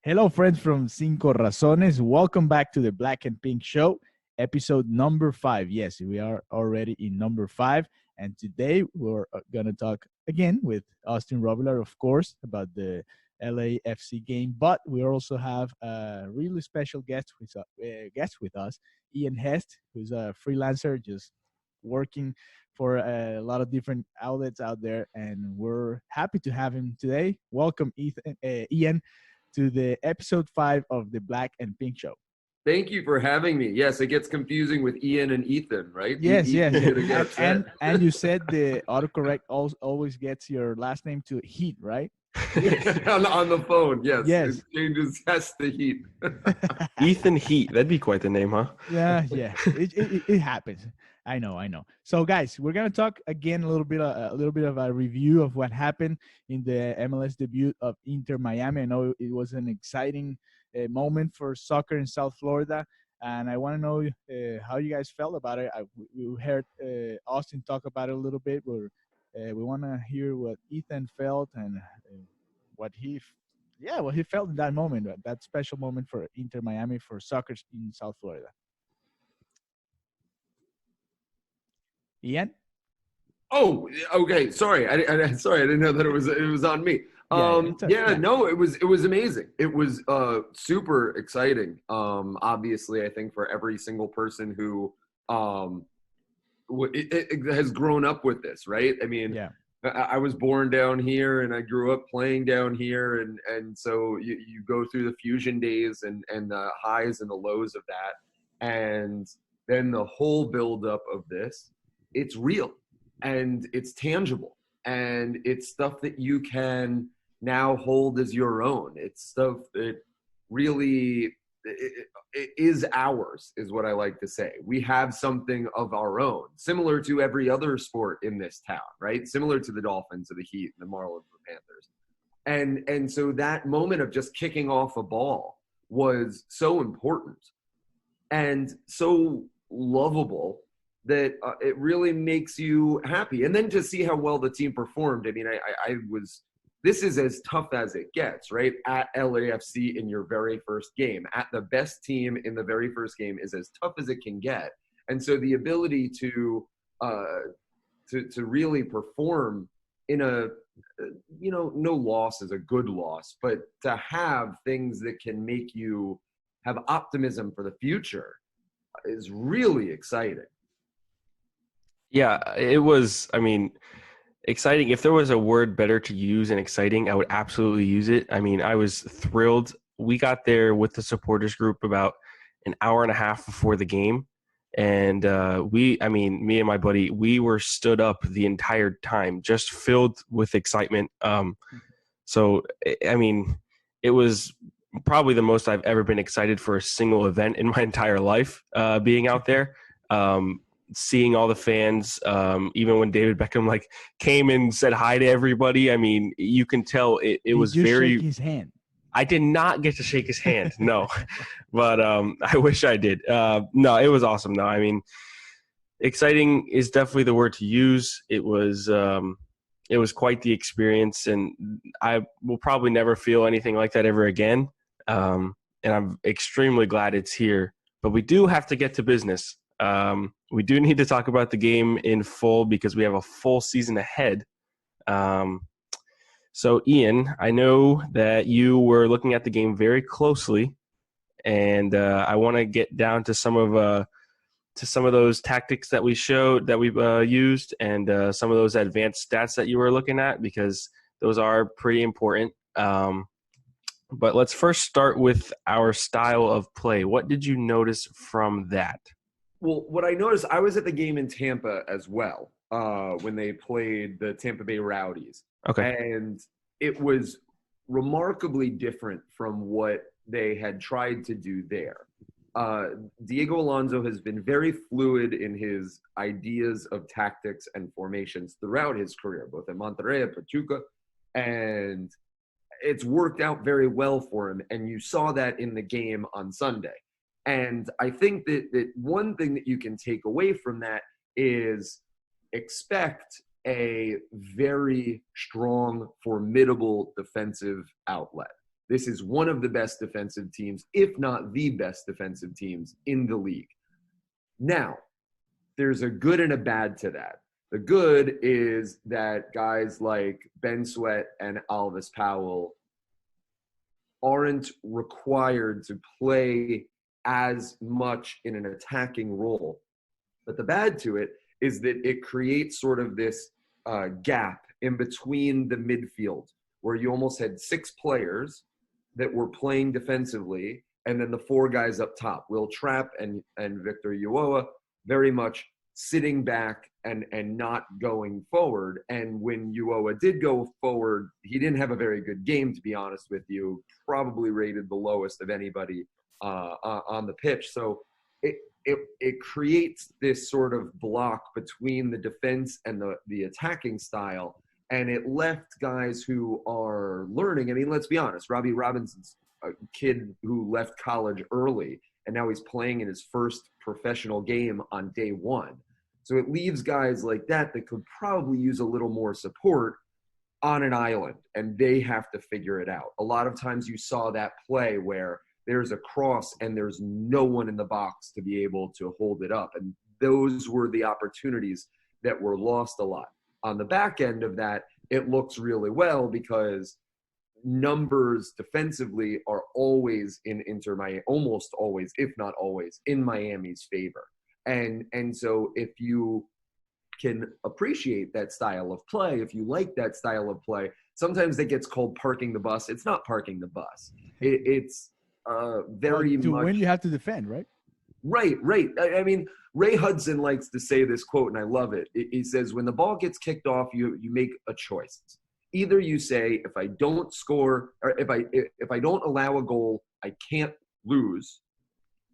Hello, friends from Cinco Razones. Welcome back to the Black and Pink Show, episode number 5. Yes, we are already in number 5. And today we're going to talk again with Austin Robillard, of course, about the LAFC game. But we also have a really special guest with us, Ian Hest, who's a freelancer just working for a lot of different outlets out there. And we're happy to have him today. Welcome, Ian, to the episode 5 of the Black and Pink Show. Thank you for having me. Yes, it gets confusing with Ian and Ethan, right? Yes. And you said the autocorrect always gets your last name to Heat, right? on the phone, yes. Yes. It changes Hest to Heat. Ethan Heat. That'd be quite the name, huh? Yeah. It happens. I know. So, guys, we're gonna talk again a little bit of a review of what happened in the MLS debut of Inter Miami. I know it was an exciting moment for soccer in South Florida, and I want to know how you guys felt about it. We heard Austin talk about it a little bit. We want to hear what Ethan felt and what he felt in that moment, that special moment for Inter Miami for soccer in South Florida. Ian? Oh, okay. Sorry, I didn't know that it was on me. No, it was amazing. It was super exciting. Obviously, I think for every single person who it has grown up with this, right? I mean, yeah. I was born down here and I grew up playing down here, and so you go through the fusion days and the highs and the lows of that, and then the whole buildup of this. It's real and it's tangible and it's stuff that you can now hold as your own. It's stuff that really it is ours, is what I like to say. We have something of our own, similar to every other sport in this town, right? Similar to the Dolphins, or the Heat, and the Marlins, the Panthers. And so that moment of just kicking off a ball was so important and so lovable that it really makes you happy. And then to see how well the team performed. I mean, this is as tough as it gets, right? At LAFC in your very first game, at the best team in the very first game is as tough as it can get. And so the ability to really perform in no loss is a good loss, but to have things that can make you have optimism for the future is really exciting. Yeah, it was, exciting. If there was a word better to use than exciting, I would absolutely use it. I mean, I was thrilled. We got there with the supporters group about an hour and a half before the game. And me and my buddy, we were stood up the entire time, just filled with excitement. So, it was probably the most I've ever been excited for a single event in my entire life, being out there. Seeing all the fans, even when David Beckham came and said hi to everybody. I mean, you can tell it was very. Shake his hand? I did not get to shake his hand, no, but I wish I did. No, it was awesome. No, I mean, exciting is definitely the word to use. It was quite the experience, and I will probably never feel anything like that ever again. And I'm extremely glad it's here. But we do have to get to business. We do need to talk about the game in full because we have a full season ahead. So, Ian, I know that you were looking at the game very closely, and I want to get down to some of those tactics that we showed, that we've used, and some of those advanced stats that you were looking at, because those are pretty important. But let's first start with our style of play. What did you notice from that? Well, what I noticed, I was at the game in Tampa as well when they played the Tampa Bay Rowdies. Okay. And it was remarkably different from what they had tried to do there. Diego Alonso has been very fluid in his ideas of tactics and formations throughout his career, both in Monterrey and Pachuca, and it's worked out very well for him. And you saw that in the game on Sunday. And I think that one thing that you can take away from that is expect a very strong, formidable defensive outlet. This is one of the best defensive teams, if not the best defensive teams in the league. Now, there's a good and a bad to that. The good is that guys like Ben Sweat and Alvis Powell aren't required to play as much in an attacking role. But the bad to it is that it creates sort of this gap in between the midfield where you almost had 6 players that were playing defensively, and then the 4 guys up top, Will Trapp and Victor Ulloa, very much sitting back and not going forward. And when Ulloa did go forward, he didn't have a very good game, to be honest with you, probably rated the lowest of anybody on the pitch. So it creates this sort of block between the defense and the attacking style. And it left guys who are learning. I mean, let's be honest, Robbie Robinson's a kid who left college early, and now he's playing in his first professional game on day 1. So it leaves guys like that could probably use a little more support on an island, and they have to figure it out. A lot of times you saw that play where there's a cross and there's no one in the box to be able to hold it up. And those were the opportunities that were lost a lot. On the back end of that, it looks really well because numbers defensively are always in Miami, almost always, if not always, in Miami's favor. And so if you can appreciate that style of play, if you like that style of play, sometimes it gets called parking the bus. It's not parking the bus. It's very much. To win, you have to defend, right? Right. I mean, Ray Hudson likes to say this quote, and I love it. He says, when the ball gets kicked off, you make a choice. Either you say, if I don't score, or if I don't allow a goal, I can't lose.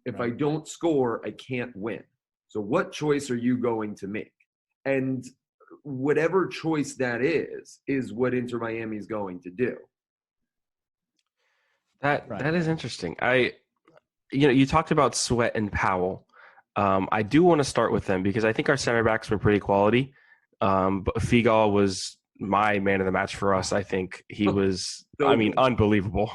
If I don't score, I can't win. So what choice are you going to make? And whatever choice that is what Inter Miami is going to do. That is interesting. You talked about Sweat and Powell. I do want to start with them because I think our center backs were pretty quality. But Figal was my man of the match for us. I think he was, unbelievable.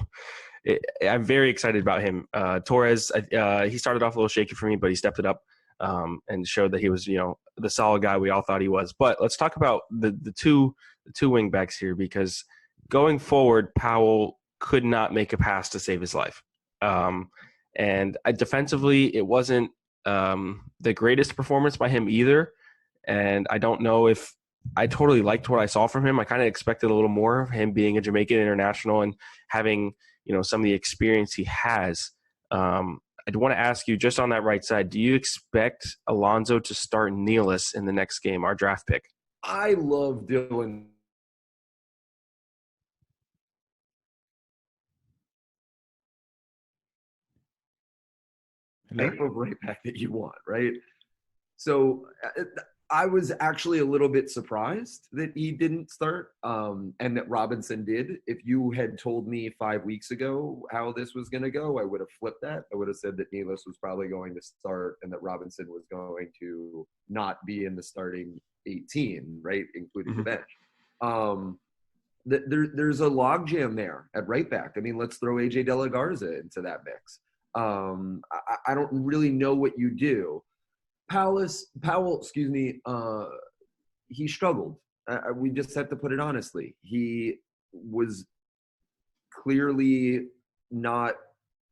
I'm very excited about him. Torres, he started off a little shaky for me, but he stepped it up and showed that he was, the solid guy we all thought he was. But let's talk about the two wing backs here, because going forward, Powell could not make a pass to save his life. And defensively, it wasn't the greatest performance by him either. And I don't know if I totally liked what I saw from him. I kind of expected a little more of him being a Jamaican international and having, some of the experience he has. I'd want to ask you, just on that right side, do you expect Alonso to start Nealis in the next game, our draft pick? I love Dylan. Type of right back that you want, right? So I was actually a little bit surprised that he didn't start and that Robinson did. If you had told me 5 weeks ago how this was going to go, I would have flipped that. I would have said that Nealis was probably going to start and that Robinson was going to not be in the starting 18, right, including the bench. There's a logjam there at right back. I mean, let's throw AJ De La Garza into that mix. I don't really know what you do. Powell, he struggled. We just have to put it honestly. He was clearly not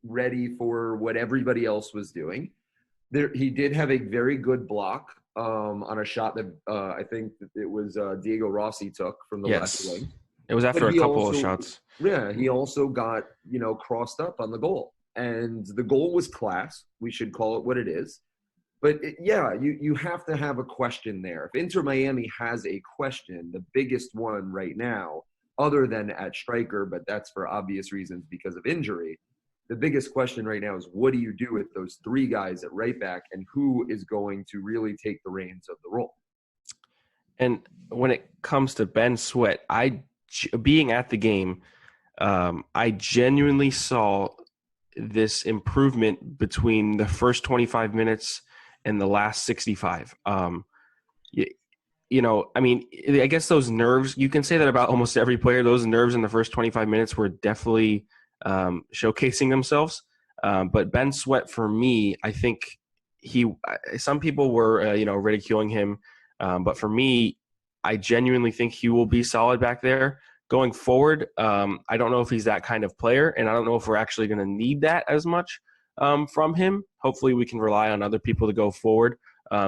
ready for what everybody else was doing. He did have a very good block on a shot that I think it was Diego Rossi took from the left wing. It was after a couple of shots. Yeah, he also got, crossed up on the goal. And the goal was class. We should call it what it is. But, you have to have a question there. If Inter Miami has a question, the biggest one right now, other than at striker, but that's for obvious reasons because of injury, the biggest question right now is what do you do with those 3 guys at right back and who is going to really take the reins of the role? And when it comes to Ben Sweat, being at the game, I genuinely saw this improvement between the first 25 minutes and the last 65. I guess those nerves, you can say that about almost every player. Those nerves in the first 25 minutes were definitely showcasing themselves. But Ben Sweat, for me, I think some people were, ridiculing him. But for me, I genuinely think he will be solid back there going forward. I don't know if he's that kind of player, and I don't know if we're actually going to need that as much from him. Hopefully we can rely on other people to go forward,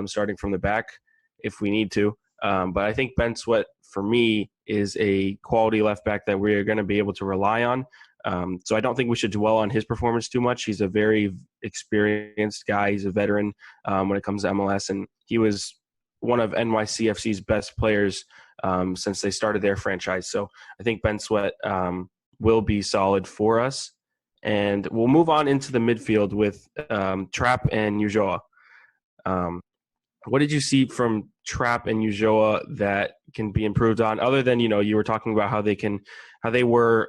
starting from the back if we need to. But I think Ben Sweat, for me, is a quality left back that we're going to be able to rely on. So I don't think we should dwell on his performance too much. He's a very experienced guy. He's a veteran when it comes to MLS, and he was one of NYCFC's best players since they started their franchise. So I think Ben Sweat will be solid for us. And we'll move on into the midfield with Trapp and Ulloa. What did you see from Trapp and Ulloa that can be improved on, other than, you were talking about how they were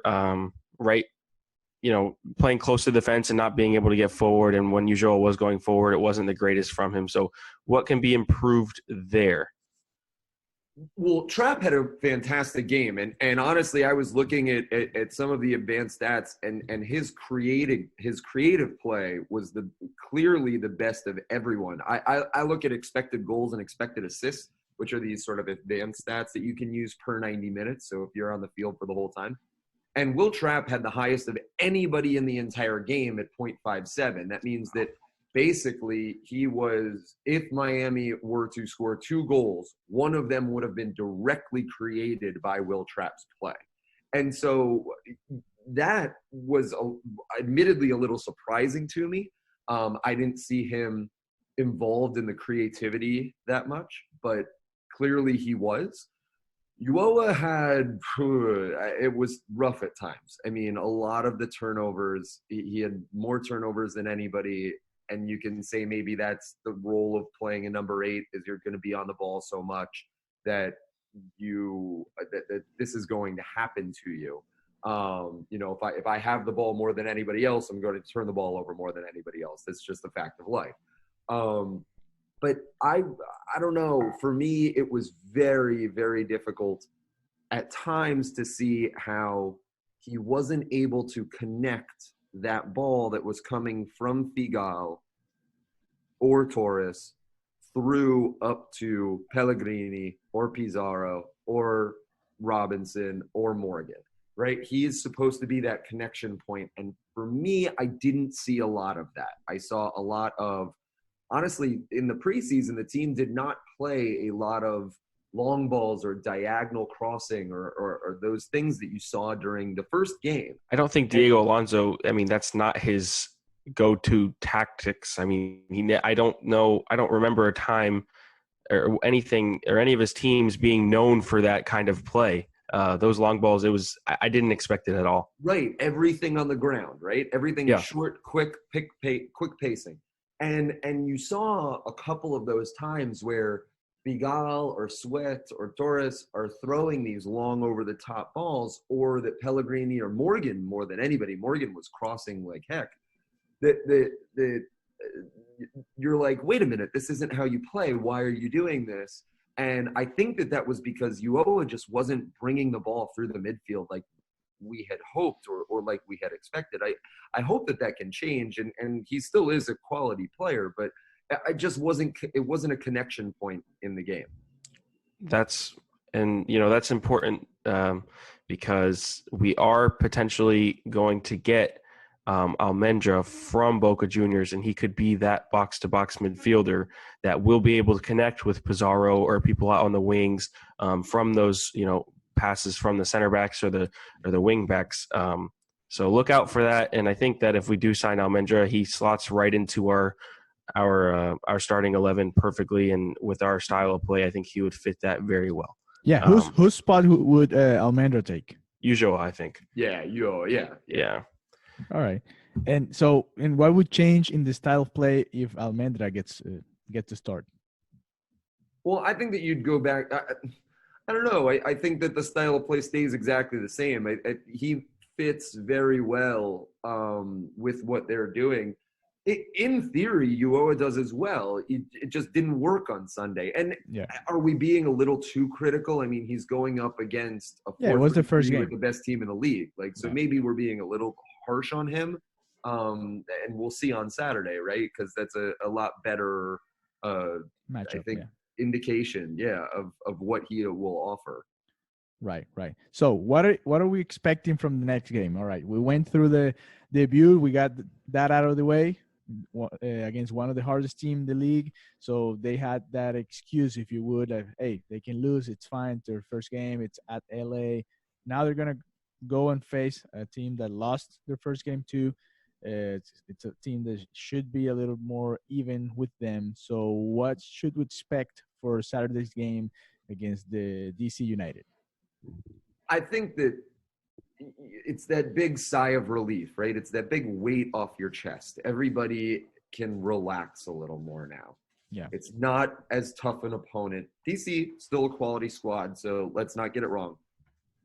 playing close to the fence and not being able to get forward, and when Ulloa was going forward, it wasn't the greatest from him. So what can be improved there? Well, Trapp had a fantastic game, and honestly, I was looking at some of the advanced stats, and his creative play was clearly the best of everyone. I look at expected goals and expected assists, which are these sort of advanced stats that you can use per 90 minutes. So if you're on the field for the whole time, and Will Trapp had the highest of anybody in the entire game at 0.57. That means that basically he was, if Miami were to score 2 goals, one of them would have been directly created by Will Trapp's play. And so that was admittedly a little surprising to me. I didn't see him involved in the creativity that much, but clearly he was. Ulloa it was rough at times. I mean, a lot of the turnovers, he had more turnovers than anybody. And you can say maybe that's the role of playing a number 8, is you're going to be on the ball so much that that this is going to happen to you. If I have the ball more than anybody else, I'm going to turn the ball over more than anybody else. That's just a fact of life. But I don't know. For me, it was very, very difficult at times to see how he wasn't able to connect that ball that was coming from Figal or Torres through up to Pellegrini or Pizarro or Robinson or Morgan, right? He is supposed to be that connection point. And for me, I didn't see a lot of that. I saw a lot of, honestly, in the preseason, the team did not play a lot of long balls or diagonal crossing or those things that you saw during the first game. I don't think Diego Alonso, that's not his go-to tactics. I don't remember a time or anything or any of his teams being known for that kind of play. Those long balls, I didn't expect it at all. Right. Everything on the ground, right? Everything short, quick pacing. And you saw a couple of those times where Figal or Sweat or Torres are throwing these long over-the-top balls, or that Pellegrini or Morgan, more than anybody, Morgan was crossing like heck. You're like, wait a minute, this isn't how you play. Why are you doing this? And I think that was because Ulloa just wasn't bringing the ball through the midfield like we had hoped or like we had expected. I hope that can change, and he still is a quality player, but it wasn't a connection point in the game. That's important because we are potentially going to get Almendra from Boca Juniors, and he could be that box-to-box midfielder that will be able to connect with Pizarro or people out on the wings from those, passes from the center backs or the wing backs. So look out for that. And I think that if we do sign Almendra, he slots right into our starting 11 perfectly, and with our style of play, I think he would fit that very well. Yeah, whose spot would Almendra take? Ulloa, I think. Yeah. All right, and what would change in the style of play if Almendra gets to start? Well, I think that you'd go back. I don't know. I think that the style of play stays exactly the same. He fits very well with what they're doing. In theory, Uoa does as well. It just didn't work on Sunday. And Yeah. are we being a little too critical? I mean, he's going up against a 4-3 it was the first with game. the best team in the league. Like, so maybe we're being a little harsh on him. And we'll see on Saturday, right? Because that's a lot better, Matchup, I think, indication, of what he will offer. Right. So what are we expecting from the next game? All right, we went through the debut. We got that out of the way against one of the hardest team in the league. So they had that excuse, if you would, of, hey, they can lose. It's fine. Their first game. It's at LA. Now they're gonna go and face a team that lost their first game too. It's a team that should be a little more even with them. So what should we expect for Saturday's game against the DC United? I think that it's that big sigh of relief, right? It's that big weight off your chest. Everybody can relax a little more now. Yeah. It's not as tough an opponent. DC, still a quality squad, so let's not get it wrong.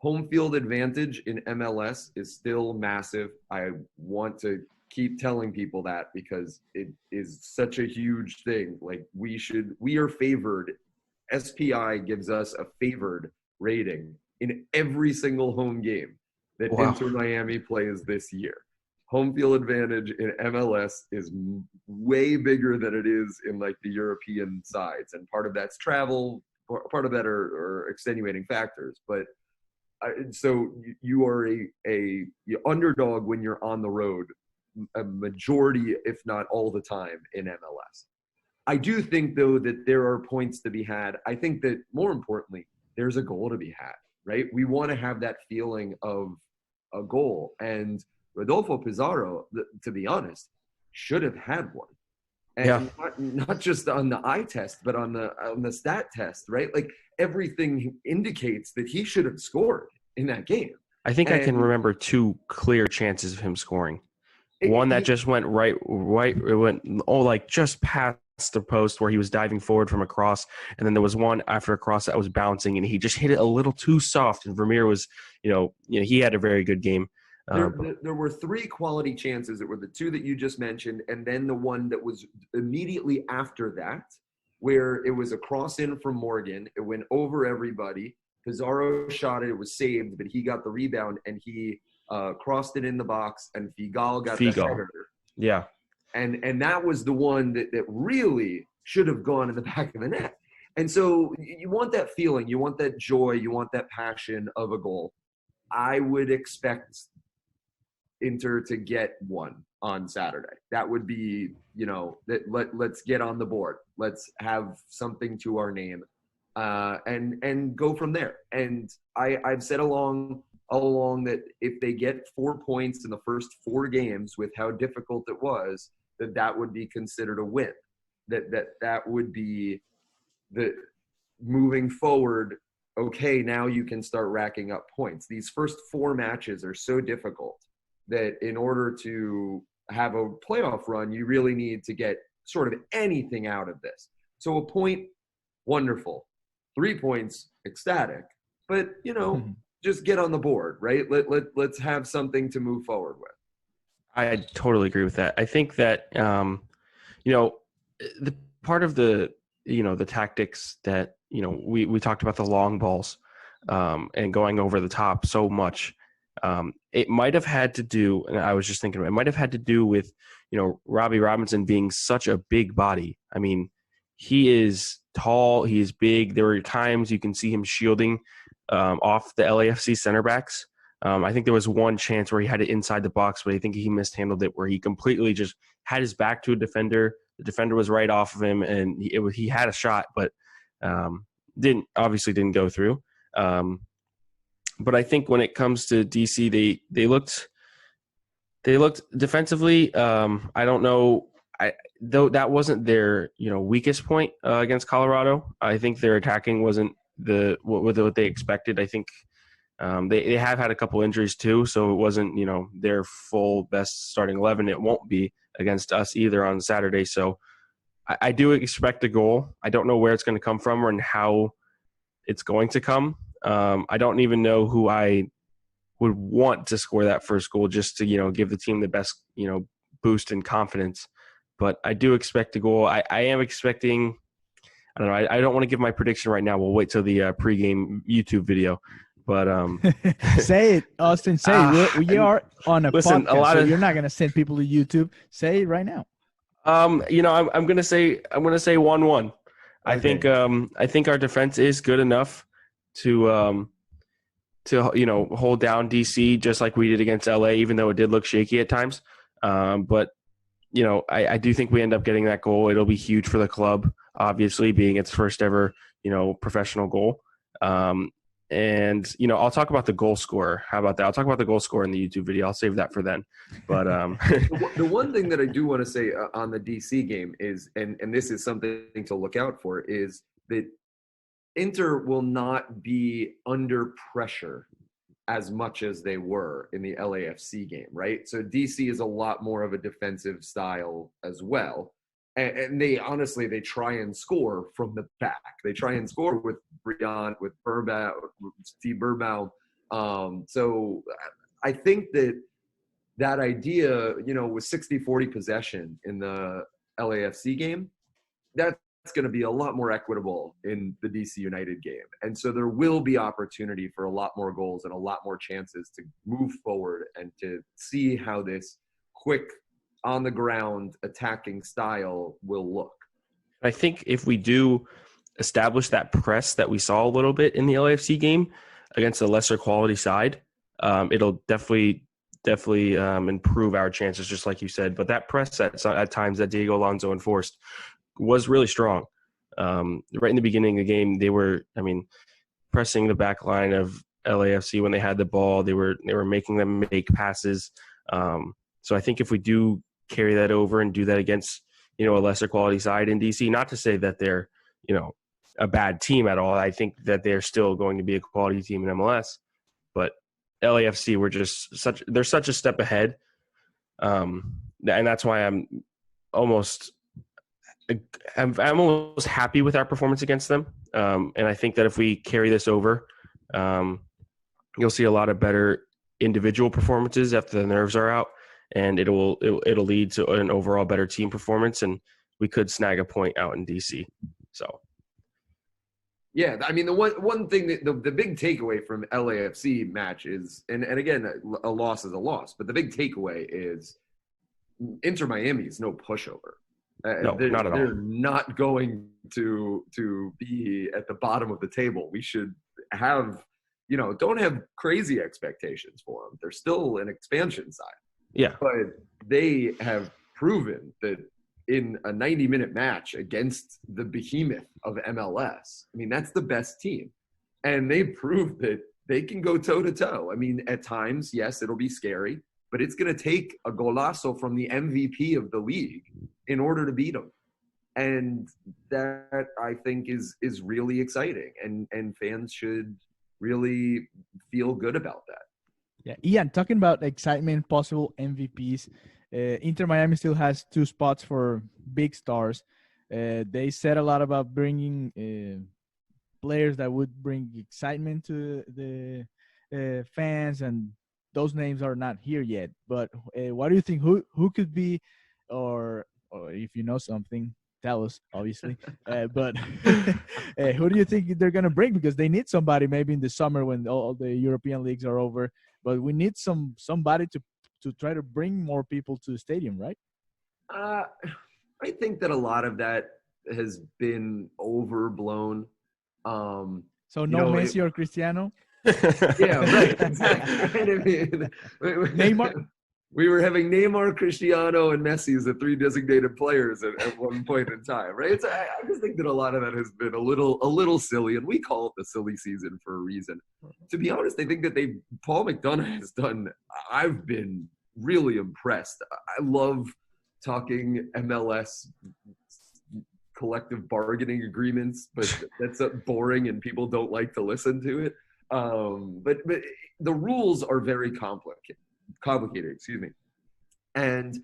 Home field advantage in MLS is still massive. I want to keep telling people that because it is such a huge thing. Like, we are favored. SPI gives us a favored rating in every single home game that Inter Miami plays this year. Home field advantage in MLS is way bigger than it is in like the European sides. And part of that's travel, part of that are extenuating factors. But so you are a underdog when you're on the road, a majority, if not all the time, in MLS. I do think, though, that there are points to be had. I think that, more importantly, there's a goal to be had, right? We want to have that feeling of a goal. And Rodolfo Pizarro, to be honest, should have had one. And not just on the eye test, but on the stat test, right? Like, everything indicates that he should have scored in that game. I think I can remember two clear chances of him scoring. One that just went right. It went just past the post where he was diving forward from a cross, and then there was one after a cross that was bouncing, and he just hit it a little too soft. And Vermeer was, he had a very good game. There were three quality chances that were the two that you just mentioned, and then the one that was immediately after that, where it was a cross in from Morgan. It went over everybody. Pizarro shot it. It was saved, but he got the rebound, and he crossed it in the box, and Figal got the header. Yeah. And that was the one that really should have gone in the back of the net. And so you want that feeling. You want that joy. You want that passion of a goal. I would expect Inter to get one on Saturday. That would be, let's get on the board. Let's have something to our name and go from there. And I've said all along that if they get 4 points in the first 4 games with how difficult it was, that would be considered a win. That would be the moving forward. Okay, now you can start racking up points. These first 4 matches are so difficult that in order to have a playoff run, you really need to get sort of anything out of this. So a point, wonderful. 3 points, ecstatic. But, just get on the board, right? Let's have something to move forward with. I totally agree with that. I think that, the part of the tactics that, we talked about the long balls and going over the top so much. It might have had to do, and I was just thinking, it might have had to do with, Robbie Robinson being such a big body. I mean, he is tall, he is big. There were times you can see him shielding off the LAFC center backs. I think there was one chance where he had it inside the box, but I think he mishandled it, where he completely just had his back to a defender. The defender was right off of him, and he had a shot, but didn't go through. But I think when it comes to DC, they looked defensively. I don't know. Though that wasn't their weakest point against Colorado. I think their attacking wasn't what they expected. I think they have had a couple injuries too, so it wasn't their full best starting 11. It won't be against us either on Saturday. So I do expect a goal. I don't know where it's going to come from and how it's going to come. I don't even know who I would want to score that first goal, just to give the team the best boost in confidence. but I do expect a goal. I am expecting. I don't know. I don't want to give my prediction right now. We'll wait till the pregame YouTube video. But say it, Austin. Say it. We are on a listen, podcast, so you're not gonna send people to YouTube. Say it right now. I'm gonna say 1-1. Okay. I think our defense is good enough to hold down DC just like we did against LA, even though it did look shaky at times. But I do think we end up getting that goal. It'll be huge for the club, obviously, being its first ever professional goal. And I'll talk about the goal scorer. How about that? I'll talk about the goal scorer in the YouTube video. I'll save that for then. But the one thing that I do want to say on the DC game is, and this is something to look out for, is that Inter will not be under pressure as much as they were in the LAFC game, right? So DC is a lot more of a defensive style as well. And they honestly, they try and score from the back. They try and score with Briand, with Burbaum, Steve Burbaum. So I think that idea, with 60-40 possession in the LAFC game, that's going to be a lot more equitable in the DC United game. And so there will be opportunity for a lot more goals and a lot more chances to move forward and to see how this quick, on the ground attacking style will look. I think if we do establish that press that we saw a little bit in the LAFC game against a lesser quality side, it'll definitely improve our chances, just like you said. But that press at times that Diego Alonso enforced was really strong. Right in the beginning of the game, they were, pressing the back line of LAFC when they had the ball. They were making them make passes. So I think if we do carry that over and do that against, a lesser quality side in DC, not to say that they're, a bad team at all. I think that they're still going to be a quality team in MLS, but LAFC they're such a step ahead. And that's why I'm almost happy with our performance against them. And I think that if we carry this over, you'll see a lot of better individual performances after the nerves are out, and it'll lead to an overall better team performance, and we could snag a point out in DC. So. Yeah, the one thing that the big takeaway from LAFC match is, and again, a loss is a loss, but the big takeaway is Inter Miami is no pushover. No, not at all. They're not going to be at the bottom of the table. We should have, don't have crazy expectations for them. They're still an expansion side. Yeah. But they have proven that in a 90-minute match against the behemoth of MLS, that's the best team. And they proved that they can go toe-to-toe. At times, yes, it'll be scary, but it's going to take a golazo from the MVP of the league in order to beat them. And that, I think, is really exciting. And fans should really feel good about that. Yeah, Ian, talking about excitement, possible MVPs, Inter Miami still has 2 spots for big stars. They said a lot about bringing players that would bring excitement to the fans, and those names are not here yet. But what do you think? Who could be, or if you know something, tell us, obviously. But who do you think they're going to bring? Because they need somebody maybe in the summer when all the European leagues are over. But we need somebody to try to bring more people to the stadium, right? I think that a lot of that has been overblown. So Messi or Cristiano? Yeah, right. Exactly. Neymar? We were having Neymar, Cristiano, and Messi as the 3 designated players at one point in time, right? So I just think that a lot of that has been a little silly, and we call it the silly season for a reason. To be honest, I think that Paul McDonough has done. I've been really impressed. I love talking MLS collective bargaining agreements, but that's boring and people don't like to listen to it. But the rules are very complicated, and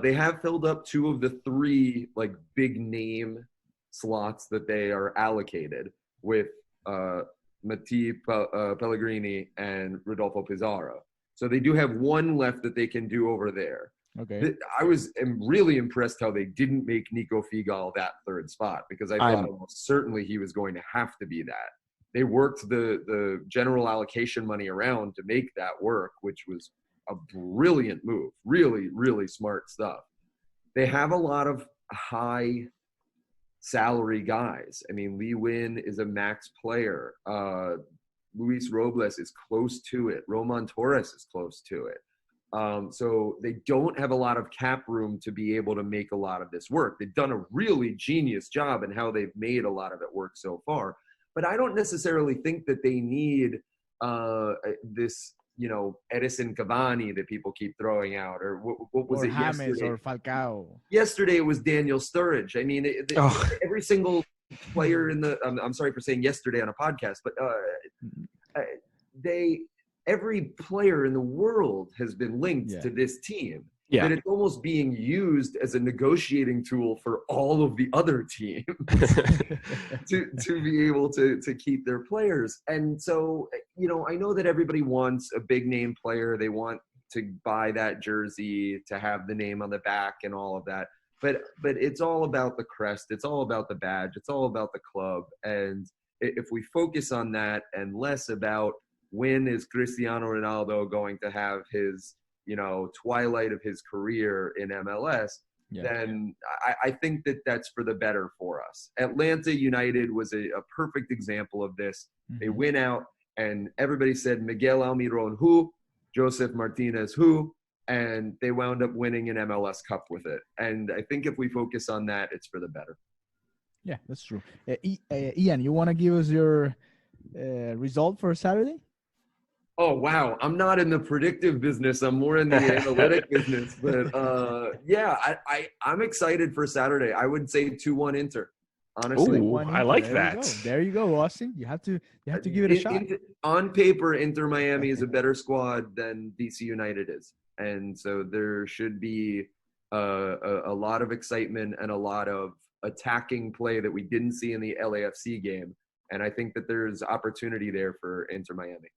they have filled up 2 of the 3 big name slots that they are allocated with Mati Pellegrini and Rodolfo Pizarro. So they do have 1 left that they can do over there. Okay. am really impressed how they didn't make Nico Figal that third spot, because I thought almost certainly he was going to have to be that. They worked the general allocation money around to make that work, which was a brilliant move. Really, really smart stuff. They have a lot of high salary guys. I mean, Lee Win is a max player. Luis Robles is close to it. Roman Torres is close to it. So they don't have a lot of cap room to be able to make a lot of this work. They've done a really genius job in how they've made a lot of it work so far. But I don't necessarily think that they need this, Edison Cavani that people keep throwing out, or what was or it James yesterday? or Falcao. Yesterday it was Daniel Sturridge. I mean, every single player in the I'm sorry for saying yesterday on a podcast, but every player in the world has been linked to this team. Yeah. That it's almost being used as a negotiating tool for all of the other teams to be able to keep their players. And so, I know that everybody wants a big name player. They want to buy that jersey, to have the name on the back and all of that. But it's all about the crest. It's all about the badge. It's all about the club. And if we focus on that and less about when is Cristiano Ronaldo going to have his, twilight of his career in MLS, then I think that that's for the better for us. Atlanta United was a perfect example of this. Mm-hmm. They went out and everybody said Miguel Almiron who, Joseph Martinez who, and they wound up winning an MLS Cup with it. And I think if we focus on that, it's for the better. Yeah, that's true. Ian, you want to give us your result for Saturday? Oh, wow. I'm not in the predictive business. I'm more in the analytic business. But, I'm excited for Saturday. I would say 2-1 Inter, honestly. Ooh, I like that. There you go, Austin. You have to give it a shot. On paper, Inter Miami is a better squad than DC United is. And so there should be a lot of excitement and a lot of attacking play that we didn't see in the LAFC game. And I think that there's opportunity there for Inter Miami.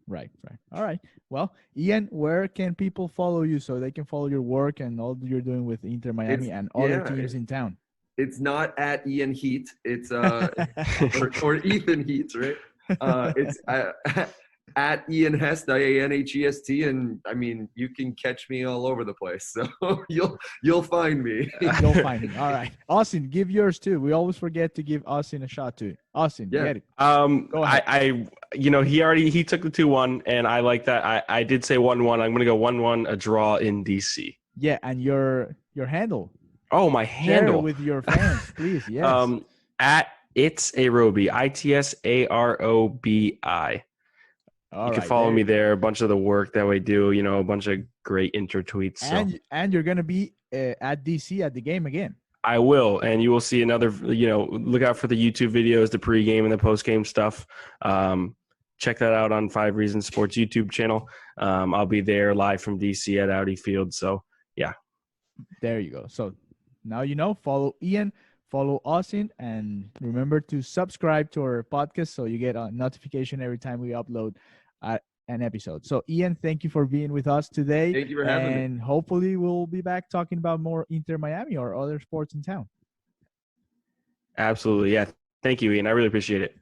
Right. All right. Well, Ian, where can people follow you so they can follow your work and all you're doing with Inter Miami and other teams in town? It's not at Ian Heat. It's or Ethan Heat, right? It's at Ian Hest, IANHEST, and I mean you can catch me all over the place. So you'll find me. You'll find me. All right, Austin, give yours too. We always forget to give Austin a shot too. Austin, get it. Go ahead. He took the 2-1, and I like that. I did say 1-1. I'm gonna go 1-1, a draw in DC. Yeah, and your handle. Oh, my handle. Share with your fans, please. Yes. At It's Arobi, ITSAROBI. You can follow me there. A bunch of the work that we do, a bunch of great Inter tweets. And you're going to be at DC at the game again. I will. And you will see another, look out for the YouTube videos, the pregame and the postgame stuff. Check that out on 5 Reasons Sports YouTube channel. I'll be there live from DC at Audi Field. So, yeah. There you go. So now follow Ian, follow Austin, and remember to subscribe to our podcast so you get a notification every time we upload an episode. So, Ian, thank you for being with us today. Thank you for having me. And hopefully we'll be back talking about more Inter Miami or other sports in town. Absolutely. Yeah. Thank you, Ian. I really appreciate it.